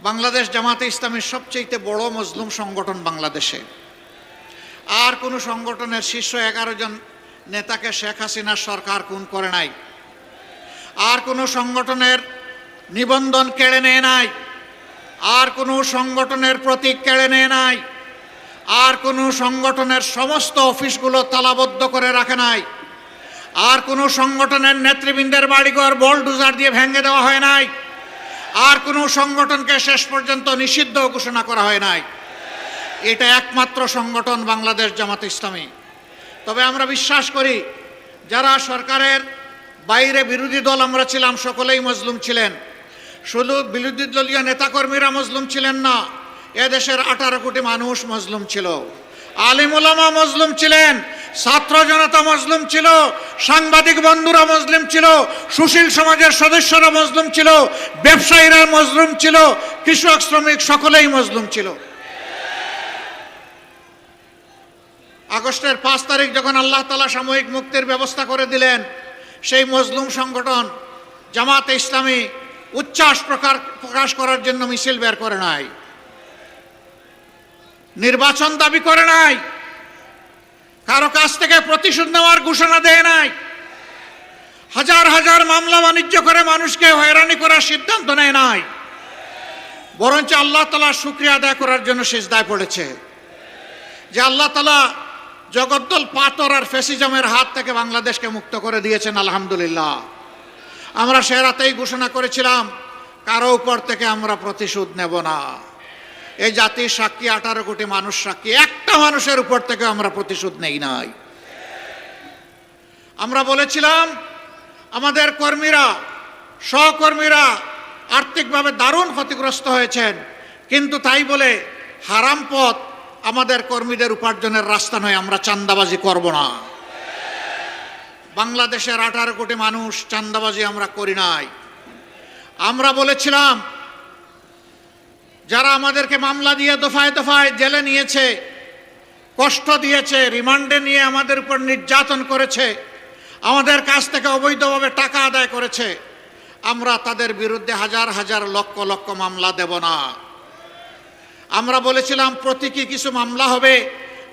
বাংলাদেশ জামাতে ইসলামীর সবচেয়ে বড় মজলুম সংগঠন বাংলাদেশে। আর কোনো সংগঠনের শীর্ষ 11 জন নেতাকে শেখ হাসিনার সরকার খুন করে নাই। আর কোনো সংগঠনের নিবন্ধন কেড়ে নেয় নাই। আর কোনো সংগঠনের প্রতীক কেড়ে নেয় নাই। আর কোনো সংগঠনের সমস্ত অফিসগুলো তালাবদ্ধ করে রাখে নাই। আর কোনো সংগঠনের নেতৃবৃন্দের বাড়িঘর বোলডোজার দিয়ে ভেঙে দেওয়া হয় নাই। আর কোনো সংগঠনকে শেষ পর্যন্ত নিষিদ্ধ ঘোষণা করা হয় নাই। এটা একমাত্র সংগঠন বাংলাদেশ জামাত ইসলামী। তবে আমরা বিশ্বাস করি, যারা সরকারের বাইরে বিরোধী দল আমরা ছিলাম, সকলেই মজলুম ছিলেন। শুধু বিরোধী দলীয় নেতাকর্মীরা মজলুম ছিলেন না, এদেশের 18 কোটি মানুষ মজলুম ছিল। আলিম ওলামা মজলুম ছিলেন, ছাত্র জনতা মজলুম ছিল, সাংবাদিক বন্ধুরা মজলুম ছিল, সুশীল সমাজের সদস্যরা মজলুম ছিল, ব্যবসায়ীরা মজলুম ছিল, কৃষক শ্রমিক সকলেই মজলুম ছিল। আগস্টের 5 তারিখ যখন আল্লাহ তাআলা সাময়িক মুক্তির ব্যবস্থা করে দিলেন, সেই মজলুম সংগঠন জামাতে ইসলামী উচ্ছ্বাস প্রকাশ করার জন্য মিছিল বের করে নাই, নির্বাচন দাবি করে নাই, কারো কাছ থেকে প্রতিশোধ নেওয়ার ঘোষণা দেয় নাই, হাজার হাজার মামলা বাণিজ্য করে মানুষকে হয়রানি করার সিদ্ধান্ত নেয় নাই, বরঞ্চ আল্লাহ তাআলার শুকরিয়া আদায় করার জন্য সিজদায় পড়েছে যে আল্লাহ তাআলা জগদ্দল পাথর আর ফ্যাসিজমের হাত থেকে বাংলাদেশকে মুক্ত করে দিয়েছেন। আলহামদুলিল্লাহ। আমরা সে রাতেই ঘোষণা করেছিলাম, কারো উপর থেকে আমরা প্রতিশোধ নেব না। এই জাতির সাক্ষী 18 কোটি মানুষ সাক্ষী, একটা মানুষের উপর থেকে আমরা প্রতিশোধ নেই নাই। আমরা বলেছিলাম, আমাদের কর্মীরা, সহকর্মীরা আর্থিকভাবে দারুণ ক্ষতিগ্রস্ত হয়েছেন, কিন্তু তাই বলে হারাম পথ আমাদের কর্মীদের উপার্জনের রাস্তা নয়, আমরা চাঁদাবাজি করব না। বাংলাদেশের 18 কোটি মানুষ চাঁদাবাজি আমরা করি নাই। আমরা বলেছিলাম, যারা আমাদেরকে মামলা দিয়ে দফায় দফায় জেলে নিয়েছে, কষ্ট দিয়েছে, রিমান্ডে নিয়ে আমাদের উপর নির্যাতন করেছে, আমাদের কাছ থেকে অবৈধভাবে টাকা আদায় করেছে, আমরা তাদের বিরুদ্ধে হাজার হাজার লক্ষ লক্ষ মামলা দেব না। আমরা বলেছিলাম, প্রতীকী কিছু মামলা হবে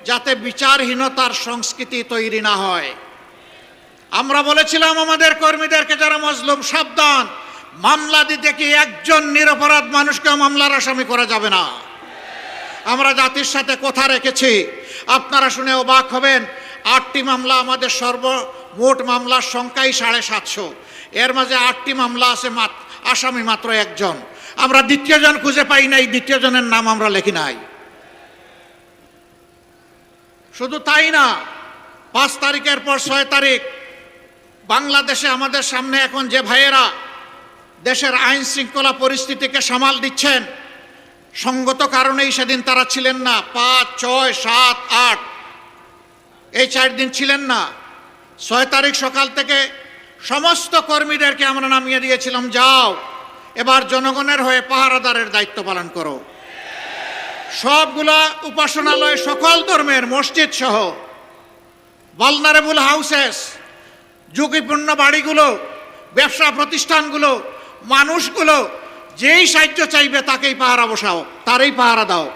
যাতে বিচারহীনতার সংস্কৃতি তৈরি না হয়। আমরা বলেছিলাম আমাদের কর্মীদেরকে, যারা মজলুম, সাবধান, মামলা দিতে কি একজন নিরপরাধ মানুষকে মামলার আসামি করা যাবে না। আমরা জাতির সাথে কথা রেখেছি। আপনারা শুনে অবাক হবেন, 8টি মামলা, আমাদের সর্বমোট মামলার সংখ্যাই 750। এর মাঝে 8টি মামলা আছে, আসামি মাত্র একজন। আমরা দ্বিতীয় জন খুঁজে পাই নাই, দ্বিতীয় জনের নাম আমরা লিখি নাই। শুধু তাই না, 5 তারিখের পর 6 তারিখ বাংলাদেশে আমাদের সামনে এখন যে ভাইয়েরা দেশের আইন শৃঙ্খলা পরিস্থিতিকে সামাল দিচ্ছেন, সঙ্গত কারণেই সেদিন তারা ছিলেন না। 5, 6, 7, 8 এই 4 দিন ছিলেন না। 6 তারিখ সকাল থেকে সমস্ত কর্মীদেরকে আমরা নামিয়ে দিয়েছিলাম, যাও এবার জনগণের হয়ে পাহারাদারের দায়িত্ব পালন করো। সবগুলা উপাসনালয়, সকল ধর্মের মসজিদ সহ ভালনারেবল হাউসেস, ঝুঁকিপূর্ণ বাড়িগুলো, ব্যবসা প্রতিষ্ঠানগুলো, মানুষগুলো, যেই সাহায্য চাইবে তাকেই পাহারা বসাও, তারই পাহারা দাও।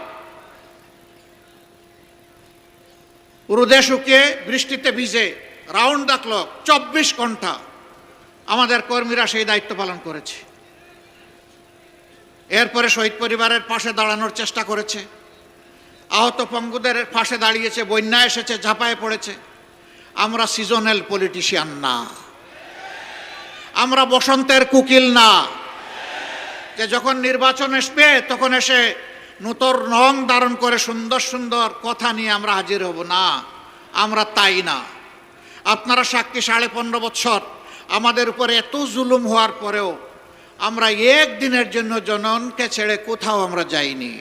রোদে শুকিয়ে বৃষ্টিতে ভিজে রাউন্ড দ্য ক্লক 24 ঘন্টা আমাদের কর্মীরা সেই দায়িত্ব পালন করেছে। এরপরে শহীদ পরিবারের পাশে দাঁড়ানোর চেষ্টা করেছে, আহত পঙ্গুদের পাশে দাঁড়িয়েছে, বন্যা এসেছে, ঝাঁপায় পড়েছে। আমরা সিজনাল পলিটিশিয়ান না, আমরা বসন্তের কুকিল না, যে যখন নির্বাচন আসবে তখন এসে নূতন রং ধারণ করে সুন্দর সুন্দর কথা নিয়ে আমরা হাজির হব না। আমরা তাই না। আপনারা সাক্ষী, 15.5 বছর আমাদের উপরে এত জুলুম হওয়ার পরেও আমরা একদিনের জন্য জনগণকে ছেড়ে কোথাও আমরা যাইনি।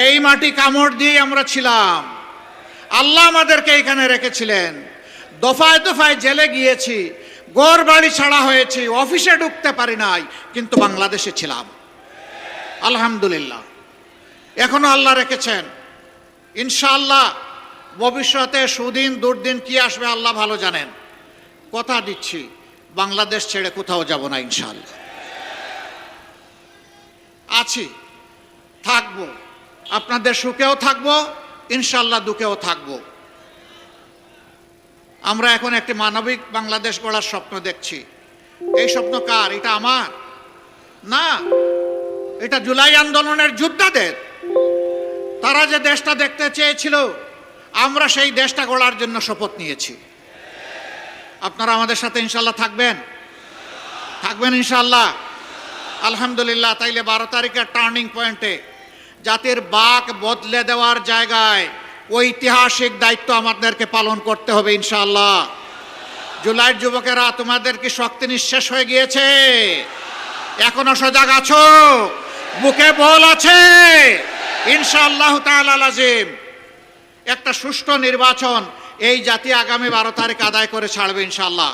এই মাটি কামড় দিয়ে আমরা ছিলাম। আল্লাহ আমাদেরকে এখানে রেখেছিলেন। দফায় দফায় জেলে গিয়েছি, ঘর বাড়ি ছাড়া হয়েছি, অফিসে ঢুকতে পারি নাই, কিন্তু বাংলাদেশে ছিলাম। আলহামদুলিল্লাহ। এখনো আল্লাহ রেখেছেন। ইনশাআল্লাহ ভবিষ্যতে সুদিন দুর্দিন কি আসবে আল্লাহ ভালো জানেন। কথা দিচ্ছি, বাংলাদেশ ছেড়ে কোথাও যাব না ইনশাআল্লাহ। আছি। থাকব, আপনাদের সুখেও থাকব, ইনশাল্লাহ দুঃখেও থাকব। আমরা এখন একটি মানবিক বাংলাদেশ গড়ার স্বপ্ন দেখছি। এই স্বপ্ন কার? এটা আমার না, এটা জুলাই আন্দোলনের যোদ্ধাদের। তারা যে দেশটা দেখতে চেয়েছিল, আমরা সেই দেশটা গড়ার জন্য শপথ নিয়েছি। আপনারা আমাদের সাথে ইনশাল্লাহ থাকবেন ইনশাল্লাহ। আলহামদুলিল্লাহ। তাইলে 12 তারিখের টার্নিং পয়েন্টে জাতির বাক বদলে দেওয়ার জায়গায় ঐতিহাসিক দায়িত্ব আমাদেরকে পালন করতে হবে ইনশাআল্লাহ। জুলাইয়ের যুবকেরা, তোমাদের কি শক্তি নিঃশেষ হয়ে গিয়েছে? এখনো সজাগ আছো? বুকে বল আছে? ইনশাআল্লাহ তাআলা লাজিম একটা সুষ্ঠু নির্বাচন এই জাতি আগামী 12 তারিখ আদায় করে ছাড়বে ইনশাআল্লাহ।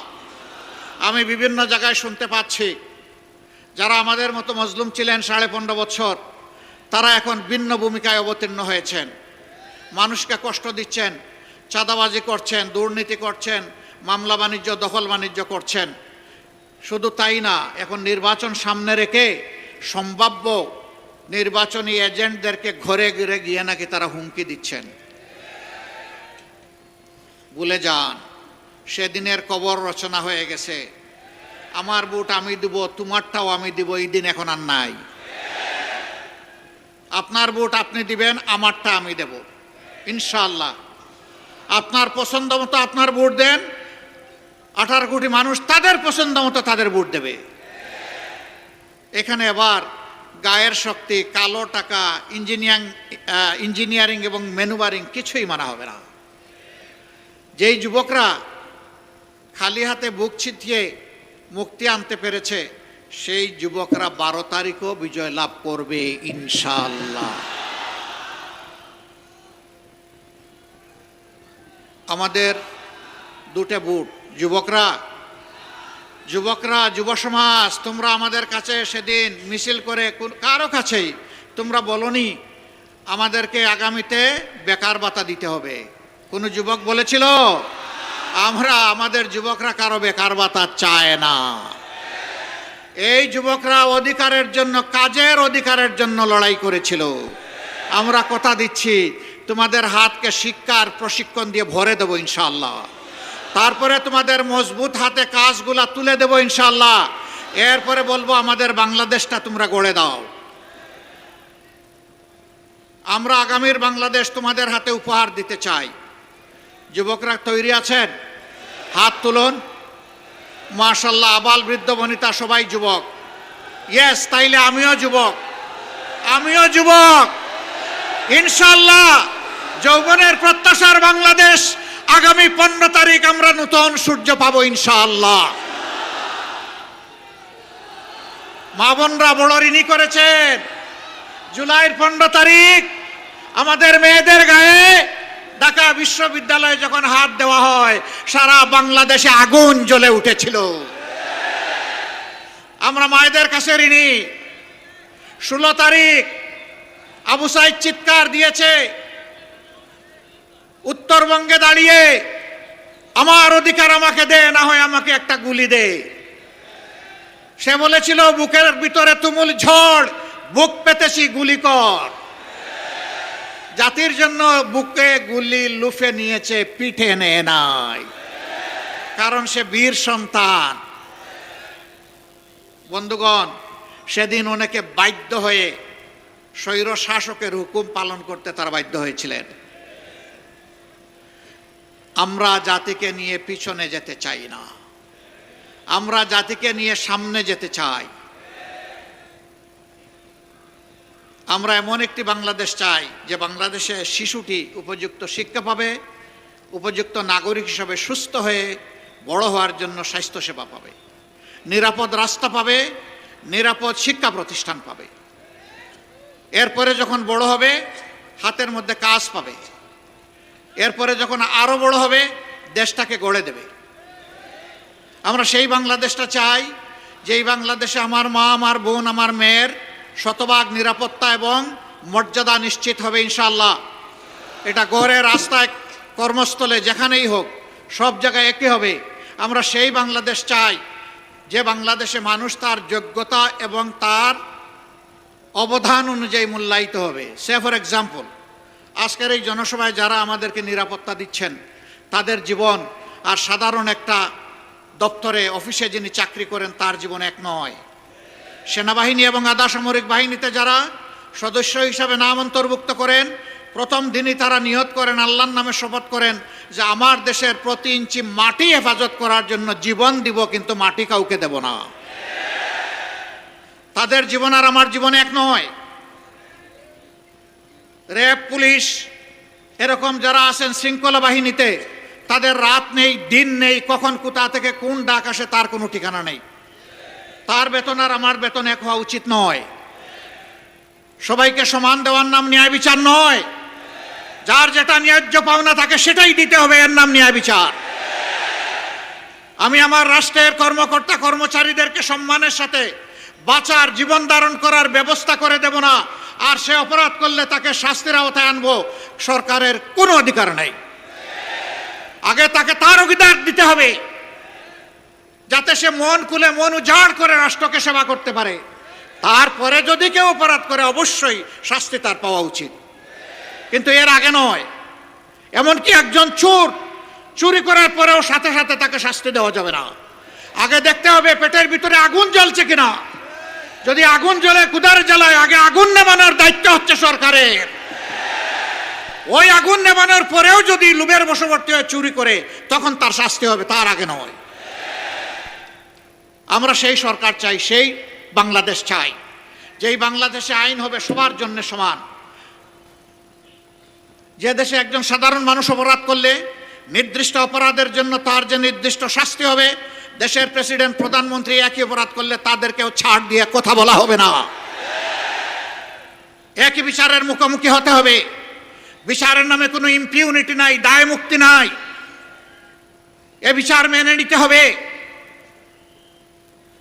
আমি বিভিন্ন জায়গায় শুনতে পাচ্ছি, যারা আমাদের মতো মজলুম ছিলেন 15.5 বছর, তারা এখন ভিন্ন ভূমিকায় অবতীর্ণ হয়েছেন। মানুষকে কষ্ট দিচ্ছেন, চাঁদাবাজি করছেন, দুর্নীতি করছেন, মামলা বাণিজ্য, দখল বাণিজ্য করছেন। শুধু তাই না, এখন নির্বাচন সামনে রেখে সম্ভাব্য নির্বাচনী এজেন্টদেরকে ঘরে ঘরে গিয়ে নাকি তারা হুমকি দিচ্ছেন। ভুলে যান, সেদিনের কবর রচনা হয়ে গেছে। আমার ভোট আমি দিব, তোমারটাও আমি দিব, এই দিন এখন আর নাই। আপনার ভোট আপনি দিবেন, আমারটা আমি দেব ইনশাআল্লাহ। আপনার পছন্দ মতো আপনার ভোট দেন, 18 কোটি মানুষ তাদের পছন্দ মতো তাদের ভোট দেবে। এখানে আবার গায়ের শক্তি, কালো টাকা, ইঞ্জিনিয়ারিং এবং ম্যানুভারিং কিছুই মানা হবে না। যেই যুবকরা খালি হাতে বুক ছিটিয়ে মুক্তি আনতে পেরেছে, সেই যুবকরা 12 তারিখও বিজয় লাভ করবে ইনশাআল্লাহ। আমাদের দুটো বুট। যুবকরা, যুব সমাজ, তোমরা আমাদের কাছে সেদিন মিছিল করে কারো কাছেই তোমরা বলনি আমাদেরকে আগামীতে বেকার ভাতা দিতে হবে। কোন যুবক বলেছিল? আমাদের যুবকরা কারো বেকার ভাতা চায় না। এই যুবকরা অধিকারের জন্য, কাজের অধিকারের জন্য লড়াই করেছিল। আমরা কথা দিচ্ছি, তোমাদের হাতকে শিক্ষার প্রশিক্ষণ দিয়ে ভরে দেবো ইনশাআল্লাহ। তারপরে তোমাদের মজবুত হাতে কাজগুলা তুলে দেবো ইনশাআল্লাহ। এরপরে বলবো আমাদের বাংলাদেশটা তোমরা গড়ে দাও। আমরা আগামীর বাংলাদেশ তোমাদের হাতে উপহার দিতে চাই। যুবকরা তৈরি আছেন? হাত তুলুন। মাশাআল্লাহ, আবাল বৃদ্ধ বনিতা সবাই যুবক। ইয়েস, তাইলে আমিও যুবক ইনশাআল্লাহ। যৌবনের প্রত্যাশার বাংলাদেশ, আগামী 15 তারিখ আমরা নতুন সূর্য পাবো ইনশাআল্লাহ। মা বোনরা বড় ঋণী করেছেন। জুলাইয়ের 15 তারিখ আমাদের মেয়েদের গায়ে ঢাকা বিশ্ববিদ্যালয়ে যখন হাত দেওয়া হয়, সারা বাংলাদেশে আগুন জ্বলে উঠেছিল। আমরা মায়েদের কাছে ঋণী। 16 তারিখ আবু সাইদ চিৎকার দিয়েছে উত্তরবঙ্গে দাঁড়িয়ে, আমার অধিকার আমাকে দে, না হয় আমাকে একটা গুলি দে। সে বলেছিল বুকের ভিতরে তুমুল ঝড়, বুক পেতেছি গুলি কর। জাতির জন্য বুকে গুলি লুফে নিয়েছে, পিঠে নেয় নাই, কারণ সে বীর সন্তান। বন্ধুগণ, সেদিন অনেকে বাধ্য হয়ে স্বৈর শাসকের হুকুম পালন করতে তারা বাধ্য হয়েছিলেন। আমরা জাতিকে নিয়ে পিছনে যেতে চাই না, আমরা জাতিকে নিয়ে সামনে যেতে চাই। আমরা এমন একটি বাংলাদেশ চাই যে বাংলাদেশে শিশুটি উপযুক্ত শিক্ষা পাবে, উপযুক্ত নাগরিক হিসাবে সুস্থ হয়ে বড় হওয়ার জন্য স্বাস্থ্যসেবা পাবে, নিরাপদ রাস্তা পাবে, নিরাপদ শিক্ষা প্রতিষ্ঠান পাবে। এরপরে যখন বড় হবে হাতের মধ্যে কাজ পাবে। এরপরে যখন আরো বড় হবে দেশটাকে গড়ে দেবে। আমরা সেই বাংলাদেশটা চাই যেই বাংলাদেশে আমার মা, আমার বোন, আমার মেয়ের শতভাগ নিরাপত্তা এবং মর্যাদা নিশ্চিত হবে ইনশাআল্লাহ। এটা ঘরে, রাস্তায়, কর্মস্থলে, যেখানেই হোক সব জায়গায় একই হবে। আমরা সেই বাংলাদেশ চাই যে বাংলাদেশে মানুষ তার যোগ্যতা এবং তার অবদান অনুযায়ী মূল্যায়িত হবে। সে ফর এক্সাম্পল, আজকের এই জনসভায় যারা আমাদেরকে নিরাপত্তা দিচ্ছেন, তাদের জীবন আর সাধারণ একটা দপ্তরে অফিসে যিনি চাকরি করেন তার জীবন এক নয়। সেনাবাহিনী এবং আধা সামরিক বাহিনীতে যারা সদস্য হিসাবে নাম অন্তর্ভুক্ত করেন, প্রথম দিনই তারা নিয়ত করেন, আল্লাহর নামে শপথ করেন যে আমার দেশের প্রতি ইঞ্চি মাটি হেফাজত করার জন্য জীবন দিব, কিন্তু মাটি কাউকে দেব না। তাদের জীবন আর আমার জীবন এক নয়। র্যাব, পুলিশ এরকম যারা আছেন শৃঙ্খলা বাহিনীতে, তাদের রাত নেই, দিন নেই, কখন কোথা থেকে কোন ডাক আসে তার কোনো ঠিকানা নেই। তার বেতন আর আমার বেতন এক হওয়া উচিত নয়। সবাইকে সমান দেওয়ার নাম ন্যায় বিচার নয়। যার যেটা ন্যায্য পাওনা থাকে সেটাই দিতে হবে, এর নাম ন্যায় বিচার। আমি আমার রাষ্ট্রের কর্মকর্তা কর্মচারীদেরকে সম্মানের সাথে বাঁচার, জীবন ধারণ করার ব্যবস্থা করে দেব না, আর সে অপরাধ করলে তাকে শাস্তির আওতায় আনবো, সরকারের কোনো অধিকার নেই। আগে তাকে তার অধিকার দিতে হবে, যাতে সে মন খুলে, মন উজাড় করে রাষ্ট্রকে সেবা করতে পারে। তারপরে যদি কেউ অপরাধ করে অবশ্যই শাস্তি তার পাওয়া উচিত, কিন্তু এর আগে নয়। এমনকি একজন চোর চুরি করার পরেও সাথে সাথে তাকে শাস্তি দেওয়া যাবে না। আগে দেখতে হবে পেটের ভিতরে আগুন জ্বলছে কিনা। যদি আগুন জ্বলে, কুদার জ্বালায়, আগে আগুন নেভানোর দায়িত্ব হচ্ছে সরকারের। ওই আগুন নেভানোর পরেও যদি লোভের বশবর্তী হয়ে চুরি করে, তখন তার শাস্তি হবে, তার আগে নয়। আমরা সেই সরকার চাই, সেই বাংলাদেশ চাই, যেই বাংলাদেশে আইন হবে সবার জন্য সমান। যে দেশে একজন সাধারণ মানুষ অপরাধ করলে নির্দিষ্ট অপরাধের জন্য তার যে নির্দিষ্ট শাস্তি হবে, দেশের প্রেসিডেন্ট, প্রধানমন্ত্রী একই অপরাধ করলে তাদেরকেও ছাড় দিয়ে কথা বলা হবে না। একই বিচারের মুখোমুখি হতে হবে। বিচারের নামে কোনো ইম্পিউনিটি নাই, দায় মুক্তি নাই। এ বিচার মেনে নিতে হবে।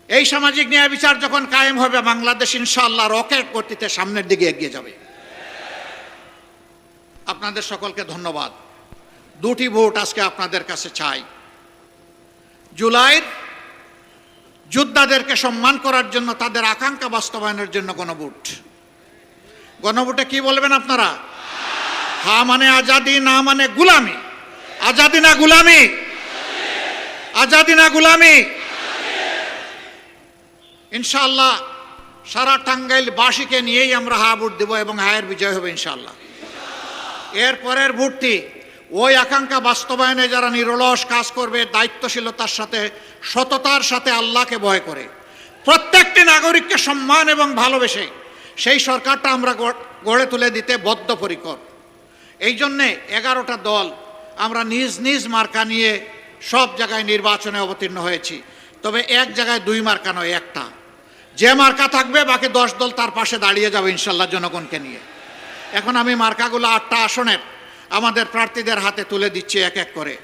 এই সামাজিক ন্যায় বিচার যখন কায়েম হবে, বাংলাদেশ ইনশাআল্লাহ রকেট গতিতে সামনের দিকে এগিয়ে যাবে। আপনাদের সকলকে ধন্যবাদ। দুটি ভোট আজকে আপনাদের কাছে চাই। জুলাইয়ের যোদ্ধাদেরকে সম্মান করার জন্য, তাদের আকাঙ্ক্ষা বাস্তবায়নের জন্য গণভোট। গণভোটে কি বলবেন আপনারা? হ্যাঁ মানে আজাদি, না মানে গুলামি। আজাদি না গুলামি? আজাদি না গুলামি? ইনশাআল্লাহ সারা টাঙ্গাইল বাসীকে নিয়েই আমরা হা ভোট দেব এবং হায়ের বিজয় হবে ইনশাআল্লাহ। এর পরের ভোটটি ওই আকাঙ্ক্ষা বাস্তবায়নে যারা নিরলস কাজ করবে, দায়িত্বশীলতার সাথে, সততার সাথে, আল্লাহকে ভয় করে, প্রত্যেকটি নাগরিককে সম্মান এবং ভালোবেসে সেই সরকারটা আমরা গড়ে তুলে দিতে বদ্ধপরিকর। এই জন্যে 11টা দল আমরা নিজ নিজ মার্কা নিয়ে সব জায়গায় নির্বাচনে অবতীর্ণ হয়েছি। তবে এক জায়গায় 2 মার্কা নয়, একটা। যে মার্কা থাকবে বাকি 10 দল তার পাশে দাঁড়িয়ে যাবে ইনশাল্লাহ জনগণকে নিয়ে। এখন আমি মার্কাগুলো 8টা আসনের আমাদের প্রার্থীদের হাতে তুলে দিচ্ছি এক এক করে।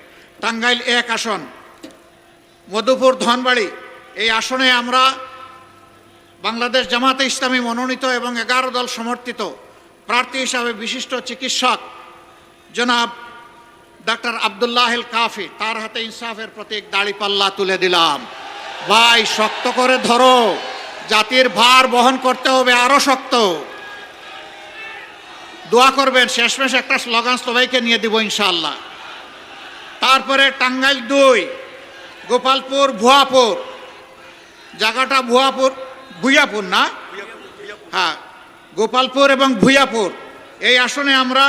টাঙ্গাইল 1 আসন, মধুপুর, ধনবাড়ি, এই আসনে আমরা বাংলাদেশ জামাতে ইসলামী মনোনীত এবং 11 দল সমর্থিত প্রার্থী হিসাবে বিশিষ্ট চিকিৎসক জনাব ডাক্তার আব্দুল্লাহিল কাফি, তার হাতে ইনসাফের প্রতীক দাড়িপাল্লা তুলে দিলাম। ভাই শক্ত করে ধরো, জাতির ভার বহন করতে হবে আরো শক্ত। দোয়া করবেন, শেষমেশ একটা স্লোগান সবাইকে নিয়ে দিব ইনশাআল্লাহ। তারপরে টাঙ্গাইল 2, গোপালপুর, ভুয়াপুর, জায়গাটা ভুইয়াপুর না? হ্যাঁ, গোপালপুর এবং ভুইয়াপুর, এই আসনে আমরা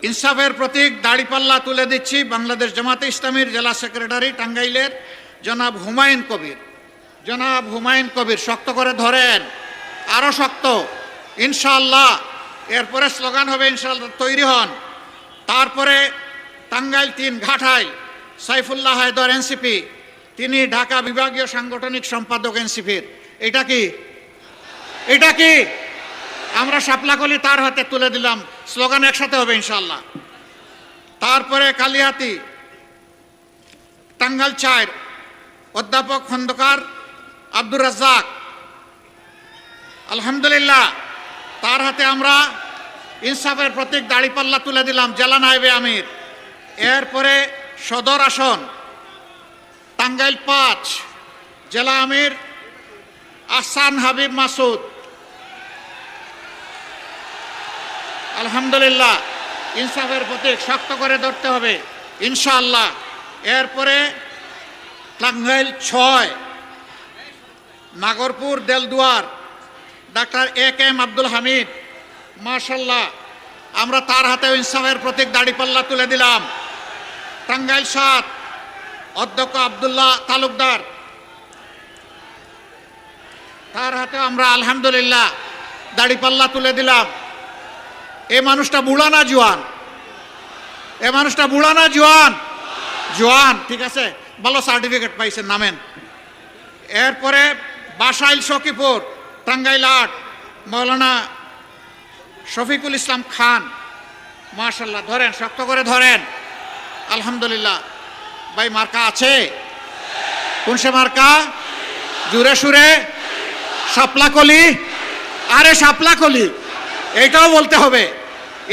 ইনসাফের প্রতীক দাড়িপাল্লা তুলে দিচ্ছি বাংলাদেশ জামাতে ইসলামীর জেলা সেক্রেটারি টাঙ্গাইলের জনাব হুমায়ুন কবির। জনাব হুমায়ুন কবির, শক্ত করে ধরেন, আরো শক্ত ইনশাআল্লাহ। এরপরে স্লোগান হবে ইনশাআল্লাহ, তৈরি হন। তারপরে টাঙ্গাইল 3, ঘাটাইল, সাইফুল্লাহ হায়দর এনসিপি, তিনি ঢাকা বিভাগীয় সাংগঠনিক সম্পাদক এনসিপির। এটা কি? এটা কি? আমরা শাপলাকলি তার হাতে তুলে দিলাম, স্লোগান একসাথে হবে ইনশাআল্লাহ। তারপরে কালিয়াতি, টাঙ্গাইল 4, অধ্যাপক খন্দকার আব্দুর রাজ্জাক, আলহামদুলিল্লাহ, তার হাতে আমরা ইনসাফের প্রতীক দাড়িপাল্লা তুলে দিলাম, জেলা নায়েবে আমির। এরপরে সদর আসন টাঙ্গাইল 5, জেলা আমির আহসান হাবিব মাসুদ, আলহামদুলিল্লাহ। ইনসাফের প্রতীক, শক্ত করে ধরতে হবে ইনশাআল্লাহ। এরপরে টাঙ্গাইল 6, নাগরপুর দেলদুয়ার, ডাক্তার AK আব্দুল হামিদ, মাশাআল্লাহ। আমরা তার হাতে ইনসাফের প্রতীক দাড়িপাল্লা তুলে দিলাম। টাঙ্গাইল 7, অধ্যক্ষ আব্দুল্লাহ তালুকদার, তার হাতে আমরা আলহামদুলিল্লাহ দাড়িপাল্লা তুলে দিলাম। এই মানুষটা বুড়া না জোয়ান? এই মানুষটা বুড়া না জোয়ান? জোয়ান, ঠিক আছে, ভালো সার্টিফিকেট পাইছেন, নামেন। এরপরে বাসাইল সখীপুর, টাঙ্গাইল 8, মৌলানা শফিকুল ইসলাম খান, মাশাআল্লাহ। ধরেন, শক্ত করে ধরেন, আলহামদুলিল্লাহ। ভাই মার্কা আছে? কোন সে মার্কা? জুড়ে সুরে শাপলাকলি, আরে শাপলাকলি, এইটাও বলতে হবে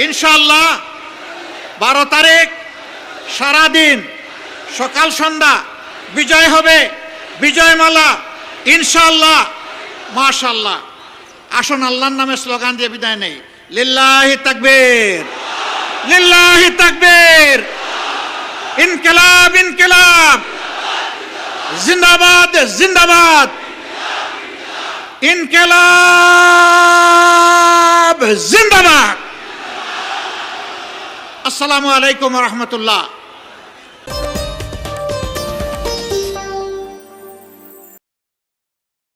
ইনশাআল্লাহ। 12 তারিখ সারাদিন সকাল সন্ধ্যা বিজয় হবে, বিজয়মালা ইনশাআল্লাহ, মাশাআল্লাহ। আসুন আল্লাহর নামে স্লোগান দিয়ে বিদায় নেই। লিল্লাহি তাকবীর, লিল্লাহি তাকবীর, ইনকিলাব ইনকিলাব, জিন্দাবাদ জিন্দাবাদ, ইনকিলাব জিন্দাবাদ। আসসালামু আলাইকুম ওয়া রাহমাতুল্লাহ।